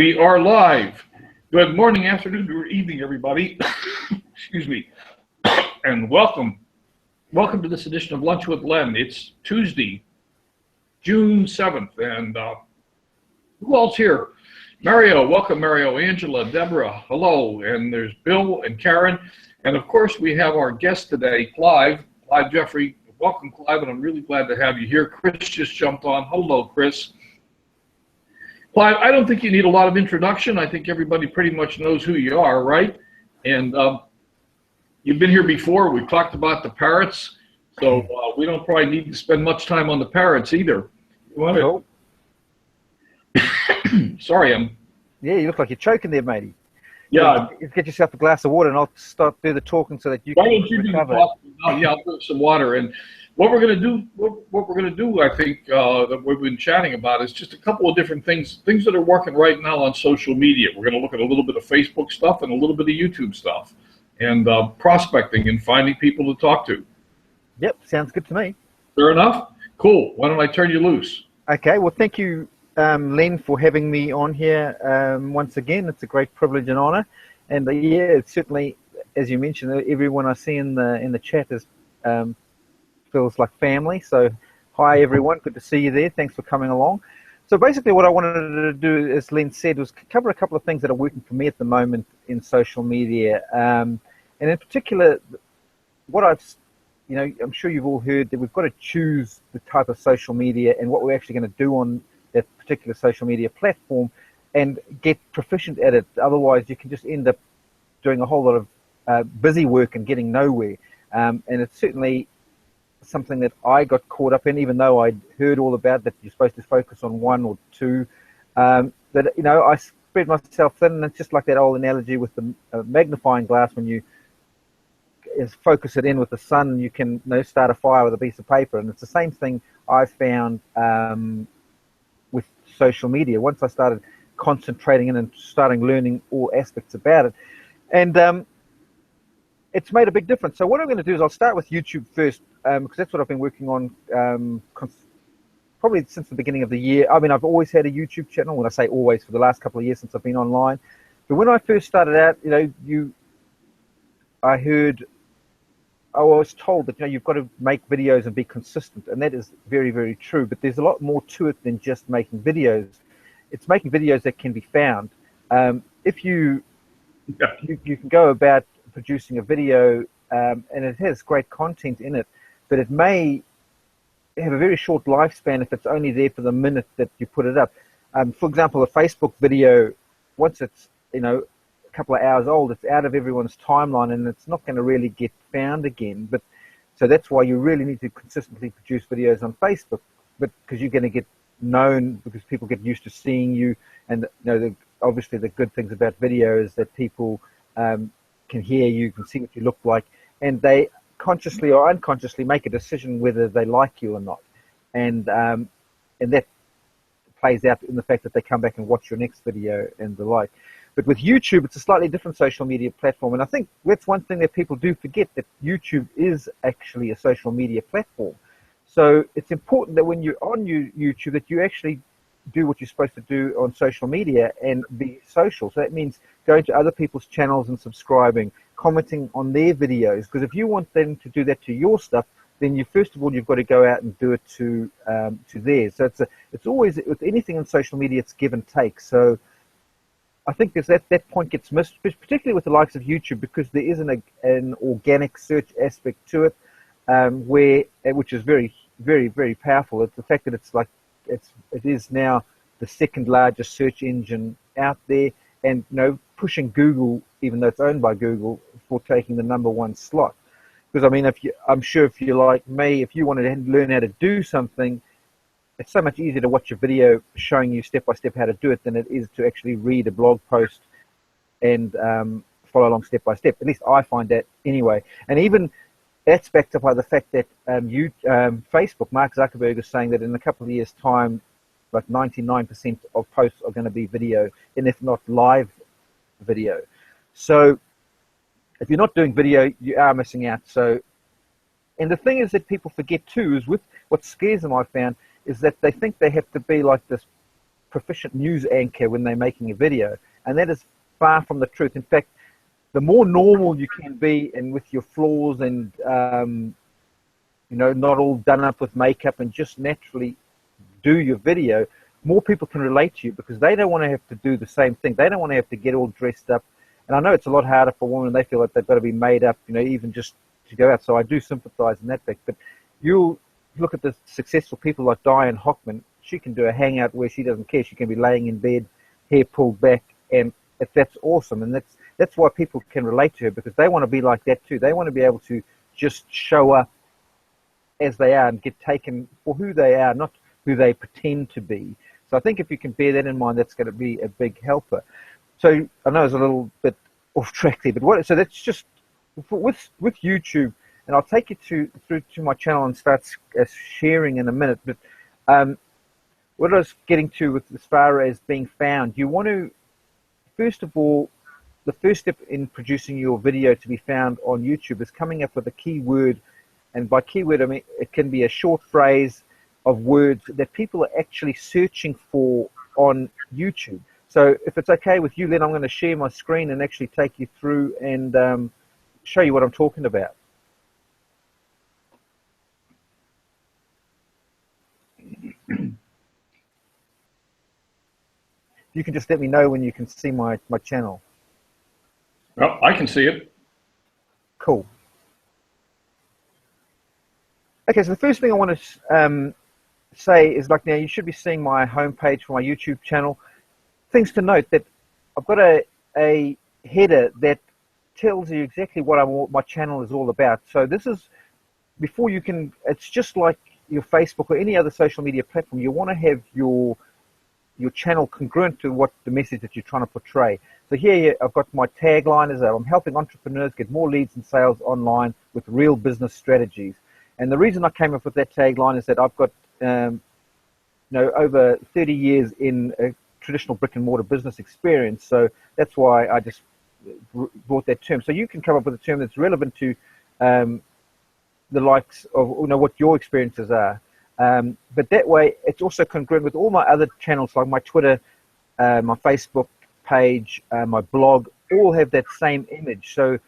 We are live. Good morning, afternoon, or evening, everybody. Excuse me. And welcome. Welcome to this edition of Lunch with Len. It's Tuesday, June 7th. And who else here? Mario, welcome, Mario. Angela, Deborah, hello. And there's Bill and Karen. And of course, we have our guest today, Clive. Clive Jeffrey. Welcome, Clive, and I'm really glad to have you here. Chris just jumped on. Hello, Chris. Clive, I don't think you need a lot of introduction. I think everybody pretty much knows who you are, right? And you've been here before. We've talked about the parrots, so we don't probably need to spend much time on the parrots either. You want to? Sorry, Yeah, you look like you're choking there, matey. Yeah. Get yourself a glass of water, and I'll start do the talking so that you Why can don't you recover. Yeah, I'll put some water. And what we're going to do, I think that we've been chatting about is just a couple of different things that are working right now on social media. We're going to look at a little bit of Facebook stuff and a little bit of YouTube stuff, and prospecting and finding people to talk to. Yep, sounds good to me. Fair enough. Cool. Why don't I turn you loose? Okay, well, thank you, Len, for having me on here once again. It's a great privilege and honor. And yeah, it's certainly, as you mentioned, everyone I see in the chat is feels like family. So hi, everyone. Good to see you there. Thanks for coming along. So basically what I wanted to do, as Len said, was cover a couple of things that are working for me at the moment in social media. And in particular, what I'm sure you've all heard that we've got to choose the type of social media and what we're actually going to do on that particular social media platform and get proficient at it. Otherwise, you can just end up doing a whole lot of busy work and getting nowhere. And it's certainly something that I got caught up in, even though I'd heard all about that you're supposed to focus on one or two. That, I spread myself thin, and it's just like that old analogy with the magnifying glass. When you focus it in with the sun, you can start a fire with a piece of paper. And it's the same thing I found with social media. Once I started concentrating in and starting learning all aspects about it, and it's made a big difference. So what I'm going to do is I'll start with YouTube first, because that's what I've been working on probably since the beginning of the year. I mean, I've always had a YouTube channel. When I say always, for the last couple of years since I've been online. But when I first started out, I was told that you've got to make videos and be consistent, and that is very, very true. But there's a lot more to it than just making videos. It's making videos that can be found. If you can go about producing a video, and it has great content in it, but it may have a very short lifespan if it's only there for the minute that you put it up. For example, a Facebook video, once it's a couple of hours old, it's out of everyone's timeline and it's not going to really get found again. But so that's why you really need to consistently produce videos on Facebook, but because you're going to get known, because people get used to seeing you. And obviously the good things about video is that people can hear you, can see what you look like, and they consciously or unconsciously make a decision whether they like you or not. And that plays out in the fact that they come back and watch your next video and the like. But with YouTube, it's a slightly different social media platform. And I think that's one thing that people do forget, that YouTube is actually a social media platform. So it's important that when you're on YouTube that you actually do what you're supposed to do on social media and be social. So that means going to other people's channels and subscribing, commenting on their videos. Because if you want them to do that to your stuff, then first of all, you've got to go out and do it to theirs. So it's always, with anything in social media, it's give and take. So I think that point gets missed, particularly with the likes of YouTube, because there is an organic search aspect to it, which is very, very, very powerful. It's the fact that it is now the second largest search engine out there, and pushing Google, even though it's owned by Google, for taking the #1 slot. Because I mean, I'm sure if you're like me, if you wanted to learn how to do something, it's so much easier to watch a video showing you step by step how to do it than it is to actually read a blog post and follow along step by step. At least I find that anyway. And even that's backed up by the fact that Facebook, Mark Zuckerberg, is saying that in a couple of years' time, like 99% of posts are going to be video, and if not live video. So if you're not doing video, you are missing out. So, and the thing is that people forget too, is with what scares them, I found, is that they think they have to be like this proficient news anchor when they're making a video, and that is far from the truth. In fact, the more normal you can be, and with your flaws, and you know, not all done up with makeup, and just naturally do your video, more people can relate to you, because they don't want to have to do the same thing. They don't want to have to get all dressed up. And I know it's a lot harder for women. They feel like they've got to be made up, you know, even just to go out. So I do sympathize in that fact. But you'll look at the successful people like Diane Hockman. She can do a hangout where she doesn't care. She can be laying in bed, hair pulled back, and that's awesome. And that's why people can relate to her, because they want to be like that too. They want to be able to just show up as they are and get taken for who they are, not who they pretend to be. So I think if you can bear that in mind, that's going to be a big helper. So I know it's a little bit off track there, but so that's just with YouTube, and I'll take you through to my channel and start sharing in a minute. But what I was getting to with as far as being found, you want to, first of all, the first step in producing your video to be found on YouTube is coming up with a keyword. And by keyword, I mean it can be a short phrase of words that people are actually searching for on YouTube. So if it's okay with you, then I'm going to share my screen and actually take you through and show you what I'm talking about. You can just let me know when you can see my channel. Well, I can see it. Cool. Okay, so the first thing I want to say is, like, now you should be seeing my homepage for my YouTube channel. Things to note: that I've got a header that tells you exactly what my channel is all about. So this is before you can. It's just like your Facebook or any other social media platform. You want to have your channel congruent to what the message that you're trying to portray. So here I've got my tagline is that I'm helping entrepreneurs get more leads and sales online with real business strategies. And the reason I came up with that tagline is that I've got over 30 years in a traditional brick and mortar business experience. So that's why I just brought that term. So you can come up with a term that's relevant to the likes of what your experiences are. But that way, it's also congruent with all my other channels, like my Twitter, my Facebook page, my blog, all have that same image. So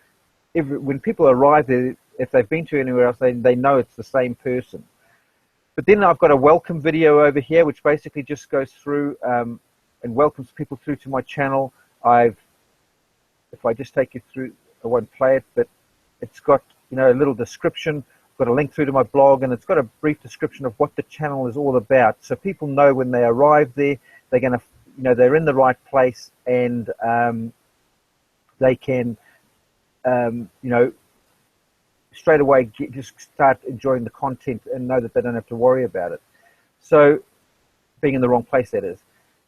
when people arrive there, if they've been to anywhere else, they know it's the same person. But then I've got a welcome video over here, which basically just goes through and welcomes people through to my channel. If I just take you through, I won't play it, but it's got a little description. Got a link through to my blog, and it's got a brief description of what the channel is all about, so people know when they arrive there, they're going to, they're in the right place, and they can, straight away just start enjoying the content and know that they don't have to worry about it. So, being in the wrong place, that is.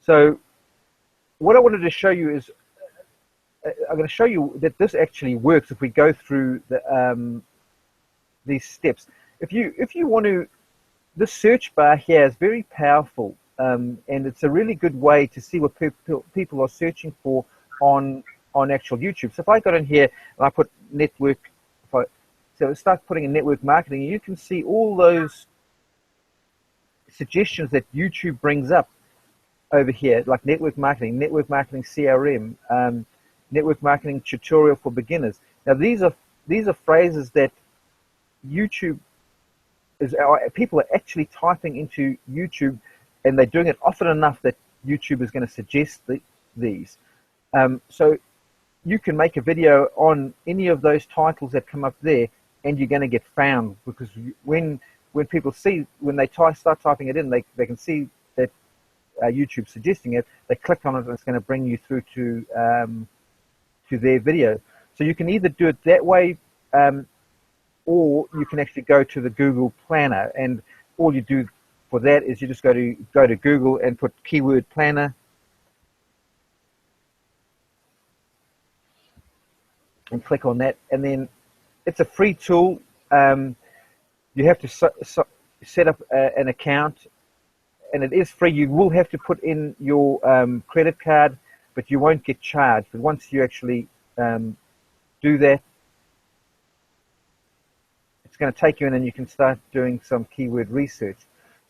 So, what I wanted to show you is, I'm going to show you that this actually works if we go through these steps. If you want to, this search bar here is very powerful, and it's a really good way to see what people are searching for on actual YouTube. So if I got in here and I put network, so start putting in network marketing, you can see all those suggestions that YouTube brings up over here, like network marketing CRM, network marketing tutorial for beginners. Now these are phrases that YouTube people are actually typing into YouTube, and they're doing it often enough that YouTube is going to suggest these. So you can make a video on any of those titles that come up there, and you're going to get found, because when people see, when they start typing it in, they can see that YouTube's suggesting it. They click on it, and it's going to bring you through to their video. So you can either do it that way, or you can actually go to the Google Planner, and all you do for that is you just go to Google and put keyword planner, and click on that, and then it's a free tool. You have to set up an account, and it is free. You will have to put in your credit card, but you won't get charged. But once you actually do that, it's going to take you in, and you can start doing some keyword research.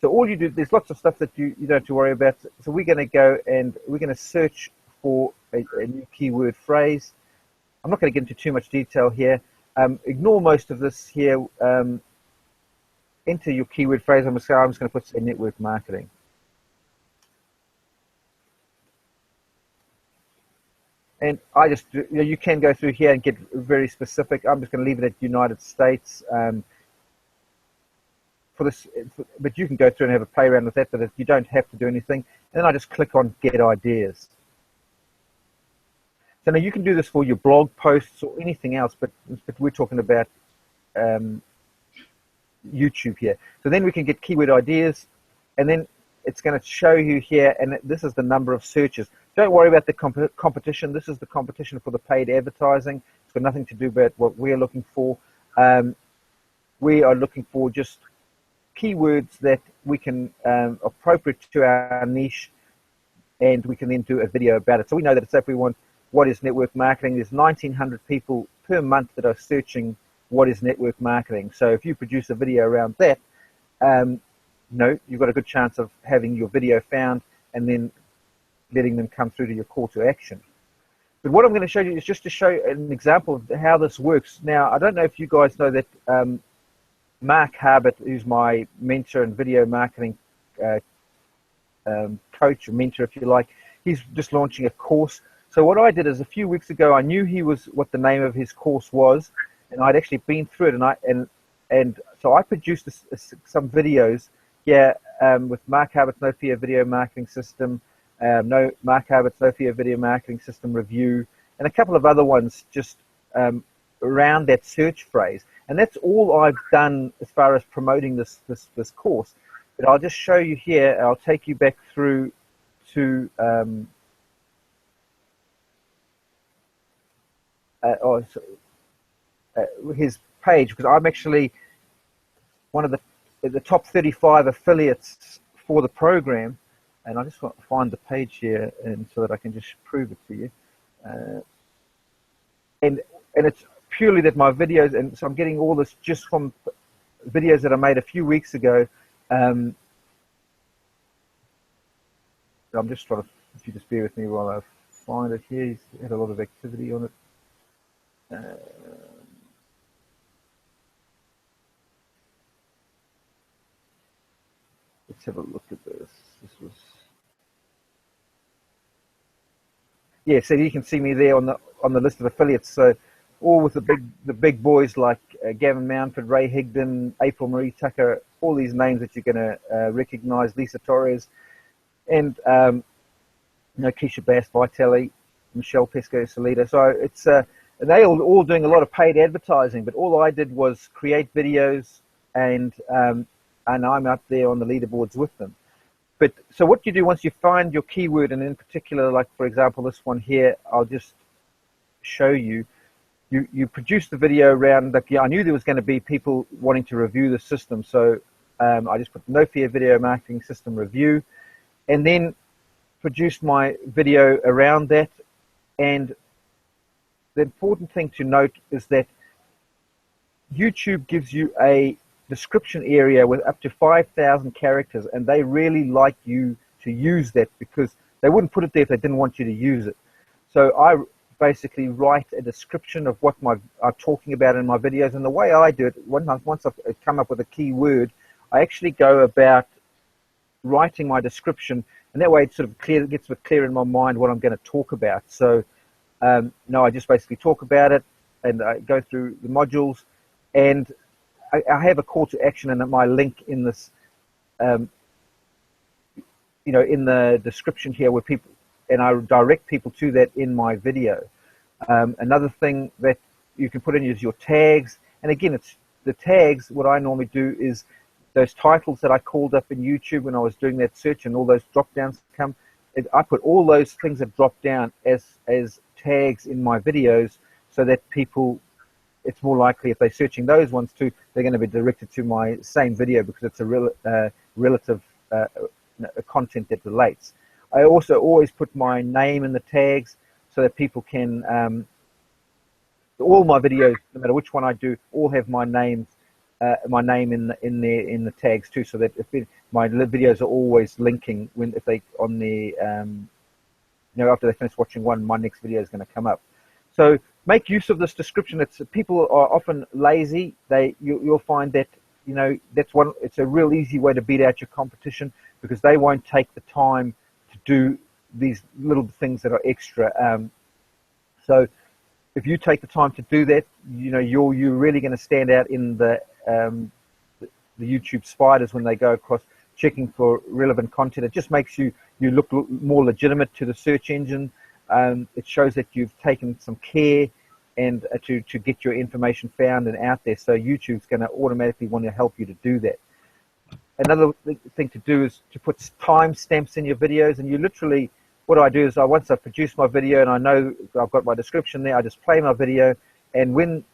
So all you do, there's lots of stuff that you don't have to worry about. So we're going to go and we're going to search for a new keyword phrase. I'm not going to get into too much detail here. Ignore most of this here. Enter your keyword phrase. I'm just going to put say network marketing. And I just, you can go through here and get very specific. I'm just going to leave it at United States. For this, but you can go through and have a play around with that, but you don't have to do anything. And then I just click on Get Ideas. So now you can do this for your blog posts or anything else, but we're talking about YouTube here. So then we can get keyword ideas, and then it's going to show you here, and this is the number of searches. Don't worry about the competition. This is the competition for the paid advertising. It's got nothing to do with what we're looking for. We are looking for just keywords that we can appropriate to our niche, and we can then do a video about it. So we know that it's if we want what is network marketing, there's 1,900 people per month that are searching what is network marketing. So if you produce a video around that, you've got a good chance of having your video found and then letting them come through to your call to action. But what I'm going to show you is just to show an example of how this works. Now, I don't know if you guys know that Mark Harbert, who's my mentor and video marketing coach or mentor, if you like, he's just launching a course. So what I did is a few weeks ago, I knew what the name of his course was, and I'd actually been through it, and so I produced some videos here with Mark Harbert's No Fear Video Marketing System, Mark Harbert's No Fear Video Marketing System review, and a couple of other ones just around that search phrase. And that's all I've done as far as promoting this course. But I'll just show you here. I'll take you back through to his page, because I'm actually one of the top 35 affiliates for the program. And I just want to find the page here, and so that I can just prove it to you. And it's purely that my videos, and so I'm getting all this just from videos that I made a few weeks ago. I'm just trying to, if you just bear with me while I find it here. He's had a lot of activity on it. Let's have a look at this. This was, yeah. So you can see me there on the list of affiliates. So all with the big boys like Gavin Mountford, Ray Higdon, April Marie Tucker, all these names that you're going to recognize, Lisa Torres, and Keisha Bass, Vitale, Michelle Pesco Salida. So it's they all doing a lot of paid advertising, but all I did was create videos, and I'm up there on the leaderboards with them. But so what you do once you find your keyword, and in particular, like for example this one here, I'll just show you. You produce the video around, like, I knew there was going to be people wanting to review the system, so I just put No Fear Video Marketing System review, and then produced my video around that. And the important thing to note is that YouTube gives you a description area with up to 5,000 characters, and they really like you to use that, because they wouldn't put it there if they didn't want you to use it. So I basically write a description of what I'm talking about in my videos, and the way I do it, once I've come up with a keyword, I actually go about writing my description, and that way it sort of gets clear in my mind what I'm going to talk about. So no, I just basically talk about it, and I go through the modules, and I have a call to action and my link in this, in the description here, where people, and I direct people to that in my video. Another thing that you can put in is your tags, and again, it's the tags. What I normally do is those titles that I called up in YouTube when I was doing that search, and all those drop downs come. I put all those things that drop down as tags in my videos, so that people, it's more likely if they're searching those ones too, they're going to be directed to my same video, because it's a relative content that relates. I also always put my name in the tags, so that people can, all my videos, no matter which one I do, all have my names my name in the tags too, so that my videos are always linking if they on the after they finish watching one, my next video is going to come up. So make use of this description. People are often lazy. You'll find that it's a real easy way to beat out your competition, because they won't take the time to do these little things that are extra. So if you take the time to do that, you're really going to stand out in the YouTube spiders when they go across checking for relevant content. It just makes you look more legitimate to the search engine. It shows that you've taken some care and to get your information found and out there. So YouTube's going to automatically want to help you to do that. Another thing to do is to put timestamps in your videos. And you literally, what I do is once I produce my video and I know I've got my description there, I just play my video. And when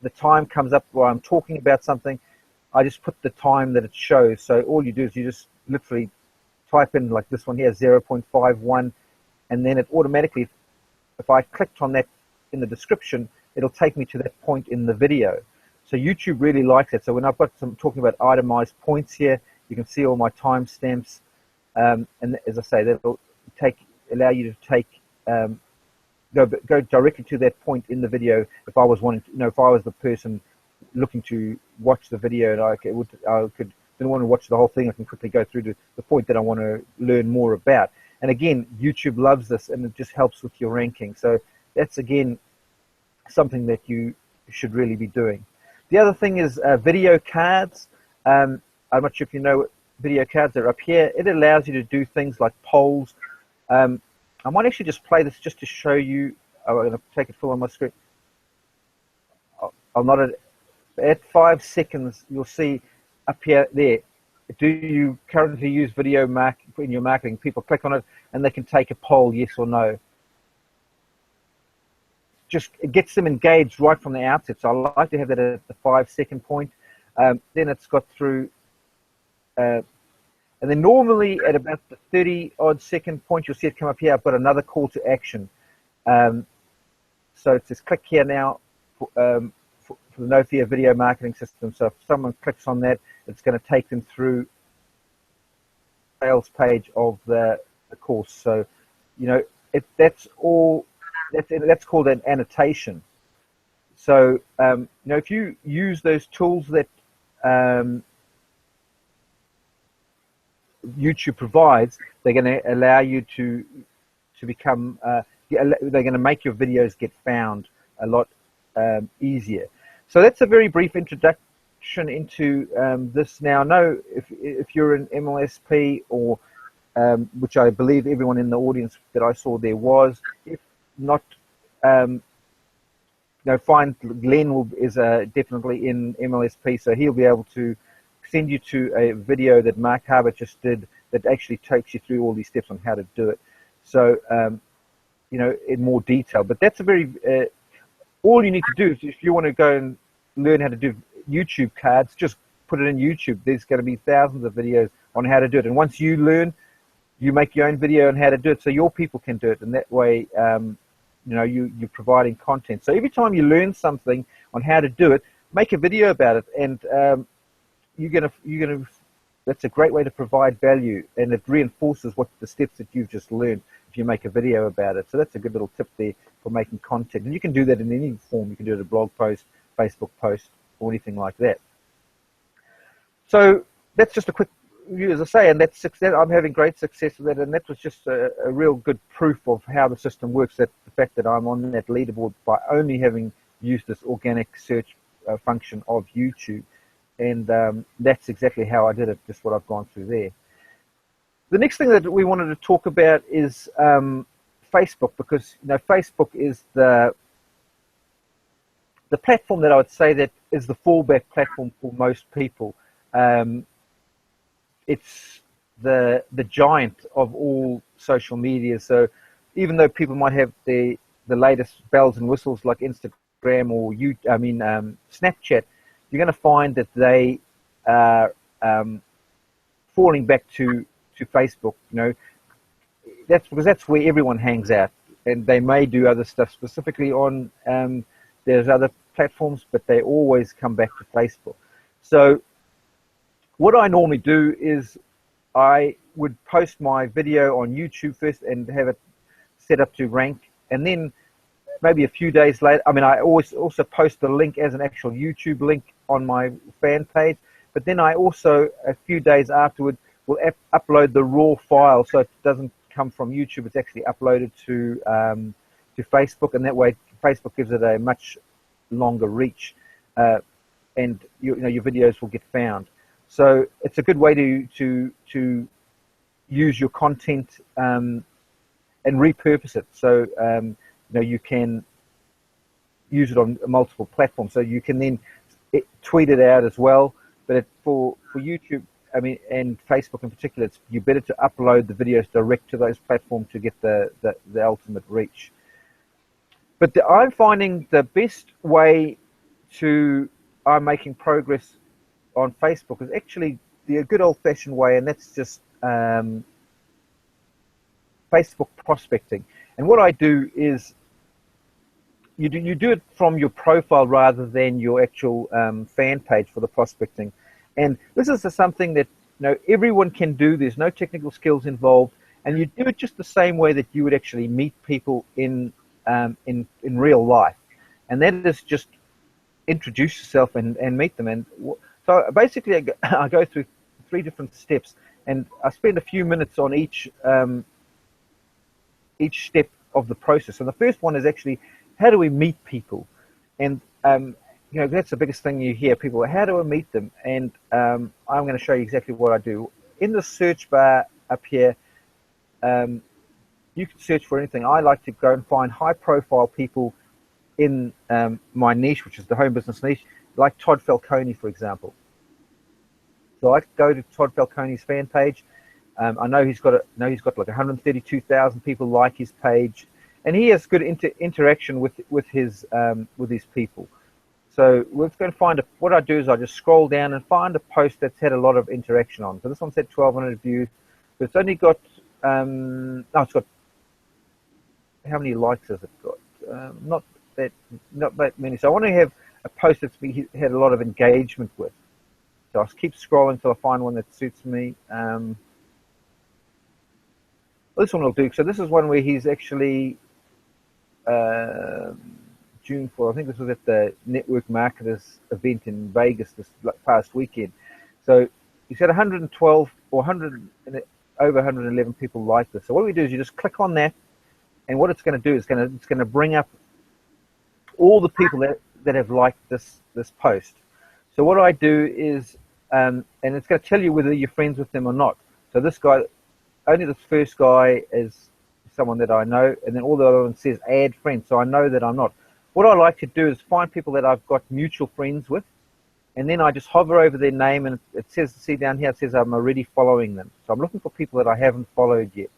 the time comes up where I'm talking about something, I just put the time that it shows. So all you do is you just literally type in, like this one here, 0.51, and then it automatically, if I clicked on that in the description, it'll take me to that point in the video. So YouTube really likes it. So when I've got talking about itemized points here, you can see all my timestamps, and as I say, that'll allow you to take go directly to that point in the video. If I was wanting to, if I was the person looking to watch the video and I didn't want to watch the whole thing, I can quickly go through to the point that I want to learn more about. And again, YouTube loves this, and it just helps with your ranking. So that's, again, something that you should really be doing. The other thing is video cards. I'm not sure if you know what video cards are up here. It allows you to do things like polls. I might actually just play this just to show you. I'm going to take it full on my screen. I'm not at 5 seconds. You'll see up here there. Do you currently use video in your marketing? People click on it and they can take a poll, yes or no. It gets them engaged right from the outset. So I like to have that at the 5 second point. Then it's got through, and then normally at about the 30 odd second point, you'll see it come up here. I've got another call to action. So it says click here now for the No Fear video marketing system. So if someone clicks on that, it's going to take them through the sales page of the course. So, that's all. That's called an annotation. So, if you use those tools that YouTube provides, they're going to allow you to become. They're going to make your videos get found a lot easier. So that's a very brief introduction into this. Now, no, if you're an MLSP or which I believe everyone in the audience that I saw there was, if not, find Glenn is definitely in MLSP, so he'll be able to send you to a video that Mark Harbert just did that actually takes you through all these steps on how to do it. So, in more detail. But that's a very all you need to do is, if you want to go and learn how to do YouTube cards, just put it in YouTube. There's going to be thousands of videos on how to do it. And once you learn, you make your own video on how to do it so your people can do it. And that way, you're providing content. So every time you learn something on how to do it, make a video about it. And that's a great way to provide value. And it reinforces what the steps that you've just learned if you make a video about it. So that's a good little tip there for making content. And you can do that in any form. You can do it in a blog post, Facebook post, or anything like that. So that's just a quick review, as I say, and that's success. I'm having great success with it, and that was just a real good proof of how the system works, that the fact that I'm on that leaderboard by only having used this organic search function of YouTube. And that's exactly how I did it, just what I've gone through there. The next thing that we wanted to talk about is Facebook, because Facebook is the platform that I would say that is the fallback platform for most people. It's the giant of all social media. So even though people might have the latest bells and whistles like Instagram or Snapchat, you're going to find that they are falling back to Facebook. That's because that's where everyone hangs out, and they may do other stuff specifically on there's other platforms, but they always come back to Facebook. So what I normally do is I would post my video on YouTube first and have it set up to rank, and then maybe a few days later, I mean, I always also post the link as an actual YouTube link on my fan page, but then I also, a few days afterward, will upload the raw file, so it doesn't come from YouTube, it's actually uploaded to Facebook, and that way Facebook gives it a much longer reach, and you know, your videos will get found. So it's a good way to use your content and repurpose it. So you know, you can use it on multiple platforms. So you can then tweet it out as well. But for YouTube, I mean, and Facebook in particular, you're better to upload the videos direct to those platforms to get the ultimate reach. But I'm finding the best way I'm making progress on Facebook is actually the good old-fashioned way, and that's just Facebook prospecting. And what I do is you do it from your profile rather than your actual fan page for the prospecting. And this is something that, you know, everyone can do. There's no technical skills involved, and you do it just the same way that you would actually meet people in real life. And that is just introduce yourself and meet them. And so basically, I go through 3 different steps, and I spend a few minutes on each step of the process. And the first one is actually, how do we meet people? And you know, that's the biggest thing you hear people, how do I meet them? And I'm going to show you exactly what I do. In the search bar up here, you can search for anything. I like to go and find high-profile people in my niche, which is the home business niche, like Todd Falcone, for example. So I go to Todd Falcone's fan page. I know he's got like 132,000 people like his page, and he has good interaction with his people. So we're going to find what I do is I just scroll down and find a post that's had a lot of interaction on. So this one's had 1,200 views, but it's only got it's got, how many likes has it got? Not that many. So I want to have a post that's had a lot of engagement with. So I'll keep scrolling till I find one that suits me. This one will do. So this is one where he's actually June 4th. I think this was at the Network Marketers event in Vegas this past weekend. So he's had 112 or 100 over 111 people like this. So what we do is you just click on that, and what it's going to do is it's going to bring up all the people that have liked this post. So what I do is, and it's going to tell you whether you're friends with them or not. So this guy, only this first guy is someone that I know, and then all the other ones says add friends, so I know that I'm not. What I like to do is find people that I've got mutual friends with, and then I just hover over their name, and it says, see down here, it says I'm already following them. So I'm looking for people that I haven't followed yet.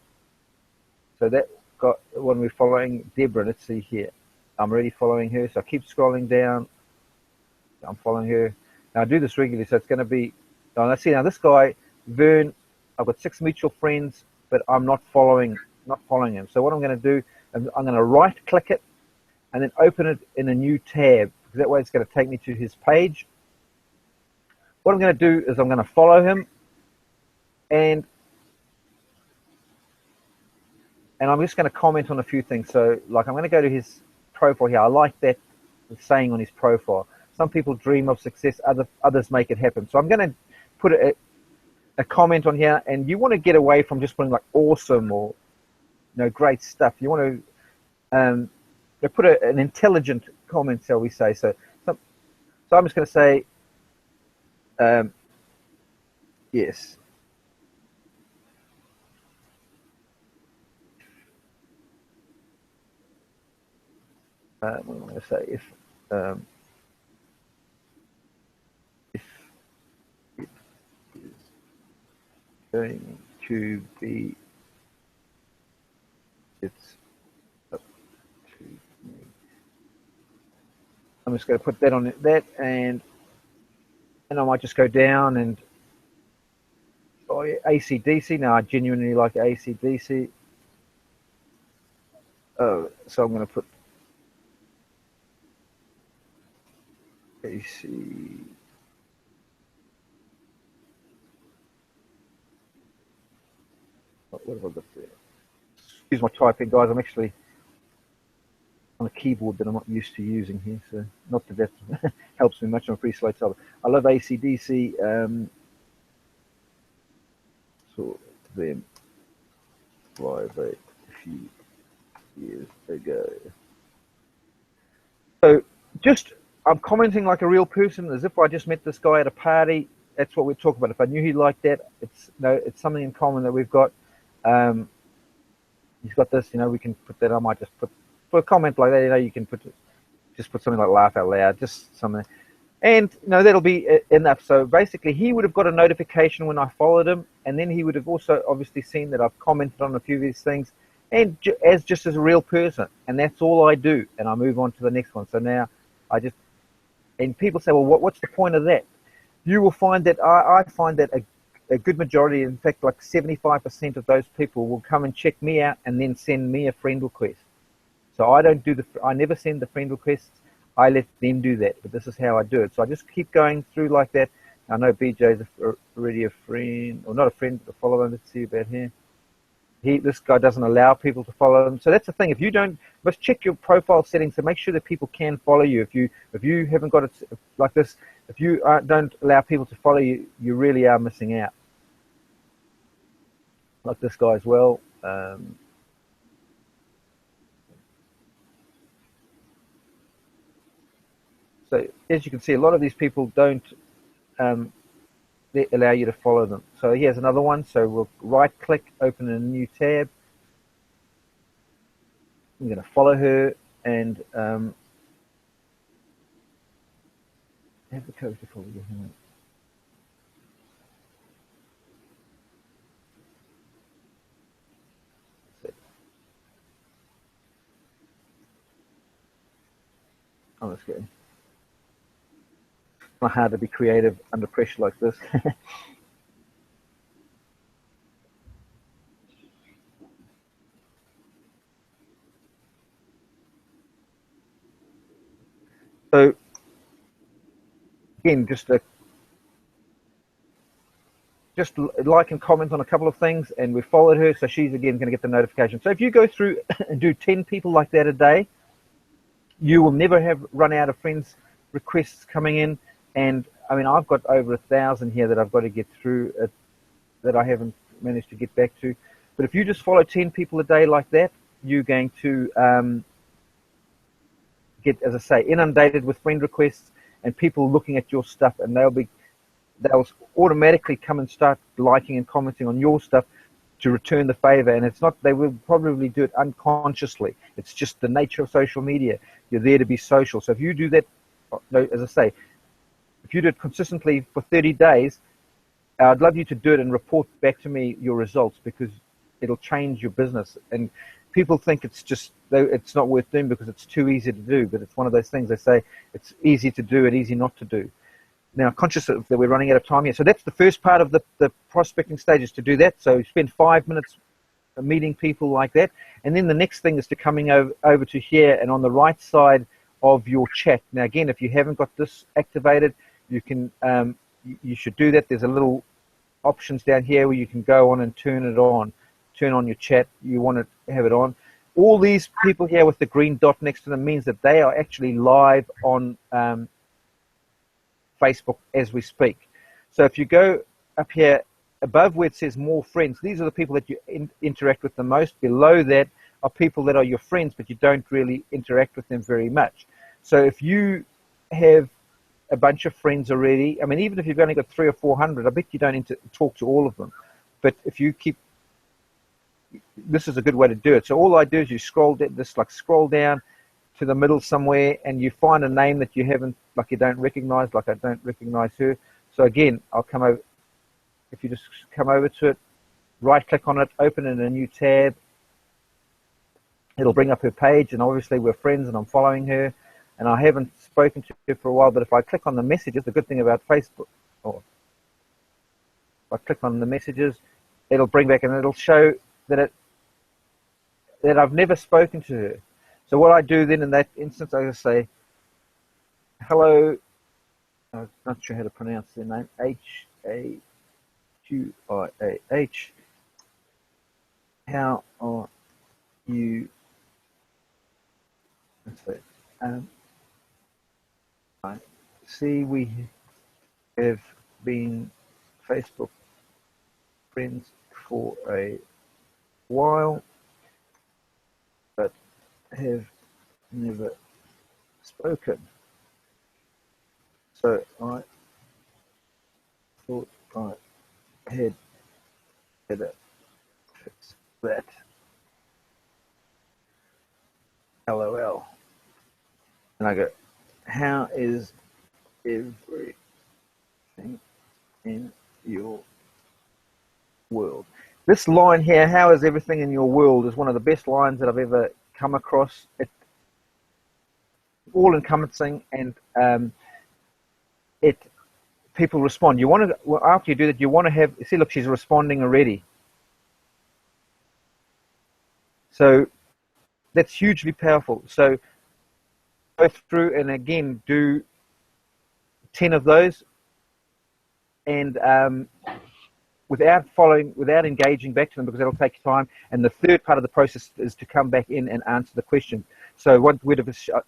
So that got when we're following Deborah, let's see here. I'm already following her, so I keep scrolling down. I'm following her. Now I do this regularly, so it's going to be, now let's see, now this guy, Vern, I've got 6 mutual friends, but I'm not following him. So what I'm going to do, I'm going to right click it and then open it in a new tab, because that way it's going to take me to his page. What I'm going to do is I'm going to follow him, and I'm just going to comment on a few things. So like I'm going to go to his profile here. I like that saying on his profile. Some people dream of success, others make it happen. So I'm going to put a comment on here, and you want to get away from just putting like awesome or, you know, great stuff. You want to put an intelligent comment, shall we say. So I'm just going to say yes. What am I going to say? If it is going to be, it's up to me. I'm just going to put that on that, and I might just go down and AC/DC. Now I genuinely like AC/DC. So I'm going to put AC. what have I got there? Excuse my typing, guys. I'm actually on a keyboard that I'm not used to using here, so not that that helps me much. I'm a pretty slow typer. I love AC/DC. Saw them live a few years ago. So just, I'm commenting like a real person, as if I just met this guy at a party. That's what we're talking about. If I knew he liked that, it's something in common that we've got. He's got this, we can put that. I might just put for a comment like that. You can just put something like laugh out loud, just something, and that'll be enough. So basically, he would have got a notification when I followed him, and then he would have also obviously seen that I've commented on a few of these things, and just as a real person, and that's all I do, and I move on to the next one. So now and people say, well, what's the point of that? You will find that I find that a good majority, in fact, like 75% of those people will come and check me out and then send me a friend request. So I never send the friend requests. I let them do that, but this is how I do it. So I just keep going through like that. I know BJ's already a friend, or not a friend, but a follower. Let's see about him. This guy doesn't allow people to follow him. So that's the thing. If you must check your profile settings to make sure that people can follow you. If you haven't got it like this, if you don't allow people to follow you, you really are missing out. Like this guy as well. So as you can see, a lot of these people don't allow you to follow them. So here's another one. So we'll right-click, open a new tab. I'm going to follow her and have the code to follow you. Oh, that's good. It's not hard to be creative under pressure like this. So again, just like and comment on a couple of things, and we followed her, so she's again going to get the notification. So if you go through and do 10 people like that a day, you will never run out of friends requests coming in. And I mean, I've got over 1,000 here that I've got to get through that I haven't managed to get back to. But if you just follow 10 people a day like that, you're going to get, as I say, inundated with friend requests and people looking at your stuff, and they'll automatically come and start liking and commenting on your stuff to return the favor. And it's not, they will probably do it unconsciously. It's just the nature of social media. You're there to be social. So if you do that, as I say, if you do it consistently for 30 days, I'd love you to do it and report back to me your results, because it'll change your business. And people think it's not worth doing because it's too easy to do, but it's one of those things. They say it's easy to do and easy not to do. Now, conscious that we're running out of time here. So that's the first part of the prospecting stage, is to do that. So spend 5 minutes meeting people like that. And then the next thing is to coming over to here and on the right side of your chat. Now, again, if you haven't got this activated, you can you should do that. There's a little options down here where you can go on and turn it on. Turn on your chat. You want to have it on. All these people here with the green dot next to them means that they are actually live on Facebook as we speak. So if you go up here above where it says more friends, these are the people that you interact with the most. Below that are people that are your friends, but you don't really interact with them very much. So if you have a bunch of friends already, I mean, even if you've only got 300 or 400, I bet you don't talk to all of them. But if you keep, this is a good way to do it. So all I do is you scroll down to the middle somewhere, and you find a name that you haven't, like you don't recognize, like I don't recognize her. So again, I'll come over. If you just come over to it, right click on it, open in a new tab, it'll bring up her page, and obviously we're friends and I'm following her, and I haven't spoken to her for a while. But if I click on the messages, the good thing about Facebook, or if I click on the messages, it'll bring back and it'll show that I've never spoken to her. So what I do then in that instance, I just say, hello, I'm not sure how to pronounce their name, H-A-Q-I-A-H. how are you? Let's see. I see we have been Facebook friends for a while, but have never spoken. So I thought I had better fix that. LOL. And I go, how is everything in your world? This line here, how is everything in your world, is one of the best lines that I've ever come across. It's all encompassing, and it people respond. You want to, well, after you do that, you want to have, see, look, she's responding already. So that's hugely powerful. So go through and again do 10 of those, and without engaging back to them, because that'll take time. And the third part of the process is to come back in and answer the question. So what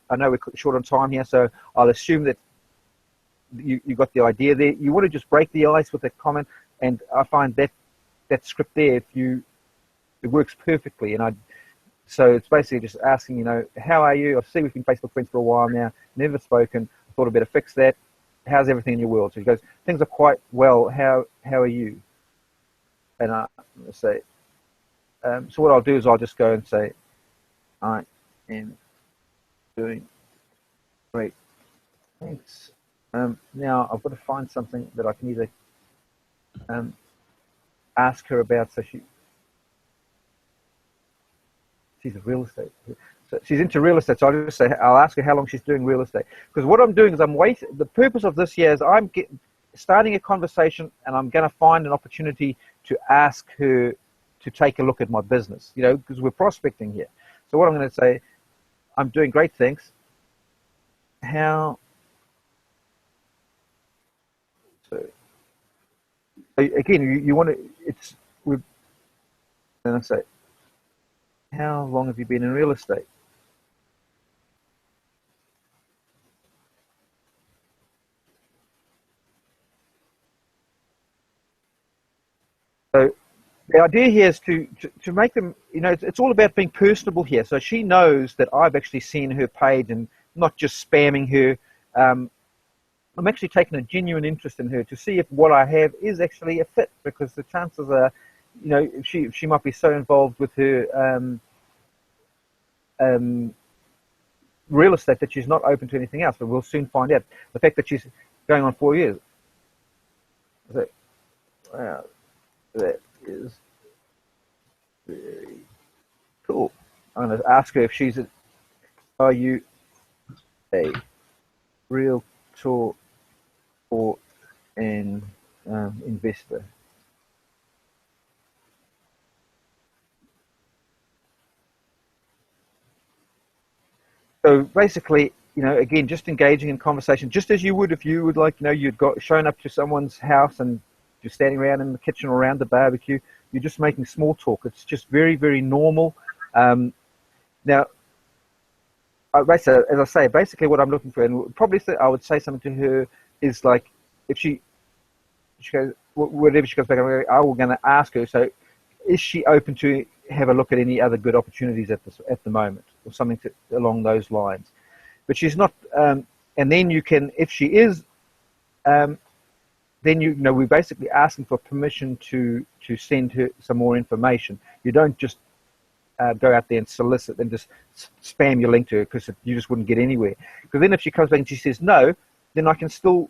I know we're short on time here, so I'll assume that you got the idea there. You want to just break the ice with a comment, and I find that script there, it works perfectly. And so it's basically just asking, how are you? I see we've been Facebook friends for a while now, never spoken. I thought I'd better fix that. How's everything in your world? So he goes, things are quite well. How are you? And I say, so what I'll do is I'll just go and say, I am doing great. Thanks. Now I've got to find something that I can either ask her about. So she's a real estate. So she's into real estate. So I'll ask her how long she's doing real estate. Because what I'm doing is the purpose of this year is I'm starting a conversation, and I'm going to find an opportunity to ask her to take a look at my business, because we're prospecting here. So what I'm going to say, I'm doing great, thanks. How? So again, you want to, then I say, how long have you been in real estate? So the idea here is to make them, it's all about being personable here. So she knows that I've actually seen her page and not just spamming her. I'm actually taking a genuine interest in her to see if what I have is actually a fit, because the chances are, she might be so involved with her real estate that she's not open to anything else. But we'll soon find out. The fact that she's going on 4 years. So, wow, that is very cool. I'm going to ask her if are you a realtor or an investor? So basically, again, just engaging in conversation, just as you would if you would you'd shown up to someone's house and you're standing around in the kitchen or around the barbecue. You're just making small talk. It's just very, very normal. Now, as I say, basically what I'm looking for, and probably I would say something to her, is like, if she goes, whatever she comes back, I'm going to ask her, so is she open to have a look at any other good opportunities at the moment, or something along those lines? But she's not, and then you can, if she is, then we're basically asking for permission to send her some more information. You don't just go out there and solicit and just spam your link to her, because you just wouldn't get anywhere. Because then if she comes back and she says no, then I can still,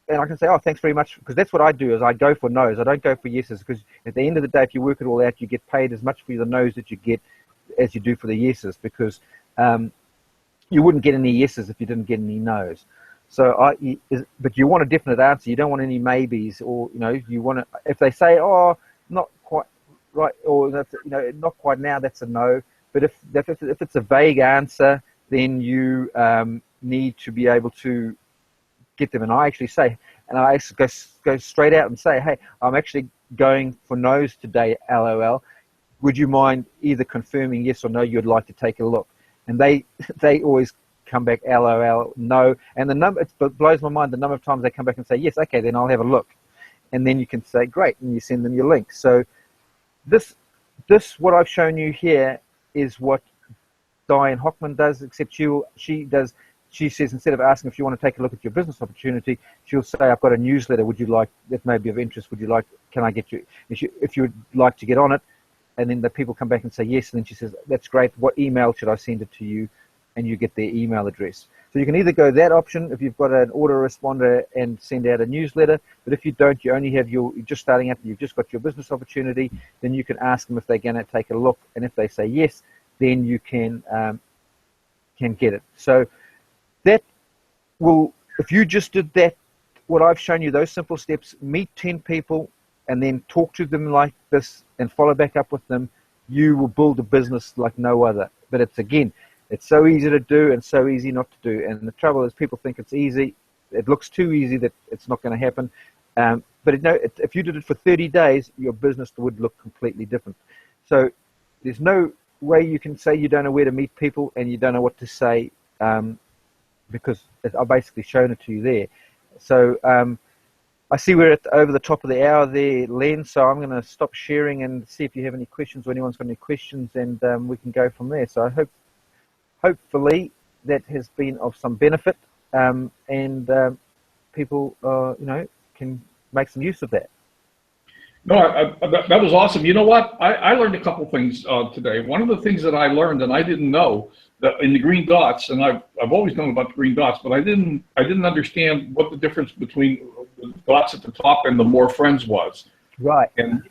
and I can say, oh, thanks very much, because that's what I do, is I go for no's. I don't go for yeses, because at the end of the day, if you work it all out, you get paid as much for the no's that you get as you do for the yeses, because you wouldn't get any yeses if you didn't get any no's. So but you want a definite answer. You don't want any maybes, or you want to, if they say, oh, not quite right, or not quite now, that's a no. But if it's a vague answer, then you need to be able to get them. And I actually say, and I actually go straight out and say, hey, I'm actually going for no's today, LOL. would you mind either confirming yes or no you'd like to take a look? And they always come back LOL, no. And the number, it blows my mind the number of times they come back and say yes, okay, then I'll have a look. And then you can say great, and you send them your link. So this what I've shown you here is what Diane Hockman does, except she says instead of asking if you want to take a look at your business opportunity, she'll say, I've got a newsletter, would you like, that may be of interest, would you like, can I get you, if you would like to get on it? And then the people come back and say yes, and then she says, that's great, what email should I send it to you? And you get their email address. So you can either go that option if you've got an autoresponder and send out a newsletter, but if you don't, you only have you're just starting out and you've just got your business opportunity, then you can ask them if they're going to take a look, and if they say yes, then you can get it. So that will, if you just did that, what I've shown you, those simple steps, meet 10 people and then talk to them like this and follow back up with them, you will build a business like no other. But it's, again, it's so easy to do and so easy not to do. And the trouble is people think it's easy. It looks too easy that it's not going to happen. But if you did it for 30 days, your business would look completely different. So there's no way you can say you don't know where to meet people and you don't know what to say, because I've basically shown it to you there. So I see we're at over the top of the hour there, Len, so I'm going to stop sharing and see if you have any questions or anyone's got any questions, and we can go from there. So I hopefully that has been of some benefit, and people can make some use of that. No, that was awesome. You know what? I learned a couple things today. One of the things that I learned, and I didn't know, that in the green dots, and I've always known about the green dots, but I didn't understand what the difference between the dots at the top and the more friends was. Right. And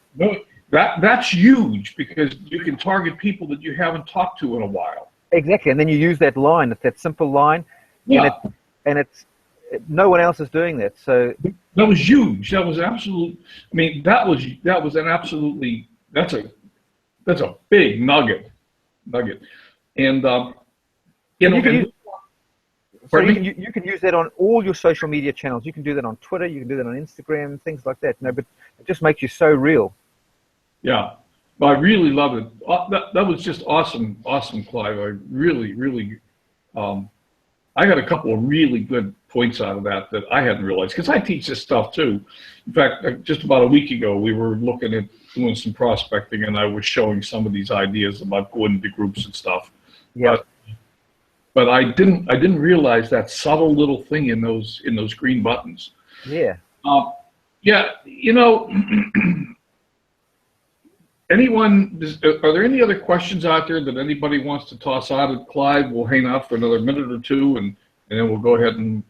that's huge, because you can target people that you haven't talked to in a while. Exactly, and then you use that line, that simple line, yeah. and it's no one else is doing that. So that was huge. That was absolute. I mean, that was an absolutely. That's a big nugget. And you can use that on all your social media channels. You can do that on Twitter. You can do that on Instagram, things like that. But it just makes you so real. Yeah, well, I really love it. That was just awesome, Clive. I really. I got a couple of really good points out of that I hadn't realized, because I teach this stuff too. In fact, just about a week ago, we were looking at doing some prospecting, and I was showing some of these ideas about going into groups and stuff. Yeah. But I didn't realize that subtle little thing in those green buttons. Yeah. Yeah. Are there any other questions out there that anybody wants to toss out at Clive? We'll hang out for another minute or two, and then we'll go ahead and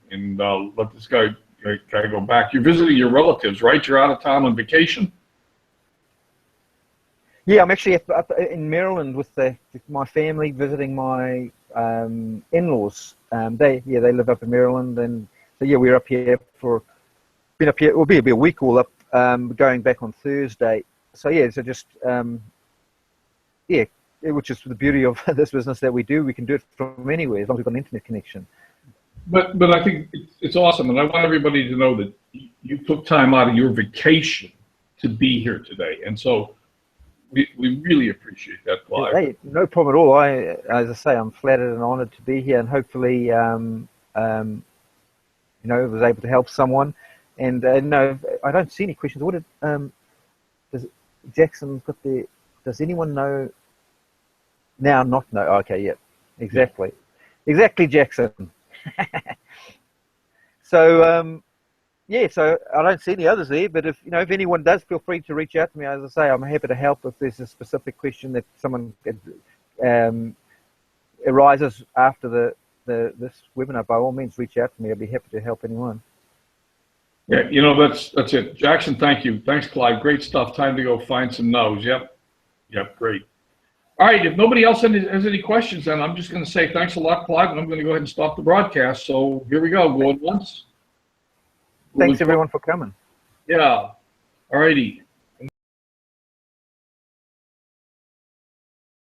let this guy go back. You're visiting your relatives, right? You're out of town on vacation? Yeah, I'm actually up in Maryland with my family, visiting my in-laws. They live up in Maryland, and so yeah, we're up here we'll be a week all up, going back on Thursday. So yeah, so just which is the beauty of this business that we do. We can do it from anywhere as long as we've got an internet connection. But I think it's awesome, and I want everybody to know that you took time out of your vacation to be here today, and so we really appreciate that, Clive. Hey, no problem at all. As I say, I'm flattered and honoured to be here, and hopefully, was able to help someone. And no, I don't see any questions. What did Jackson's got the? Does anyone know? Now, not know. Okay, yeah, exactly, Jackson. So so I don't see any others there, but if anyone does, feel free to reach out to me. As I say, I'm happy to help if there's a specific question that someone arises after this webinar. By all means, reach out to me. I'd be happy to help anyone. Yeah, that's it. Jackson, thank you. Thanks, Clive. Great stuff. Time to go find some no's. Yep, great. All right, if nobody else has any questions, then I'm just going to say thanks a lot, Clive, and I'm going to go ahead and stop the broadcast. So here we go. Going once. Thanks, everyone, for coming. Yeah. All righty.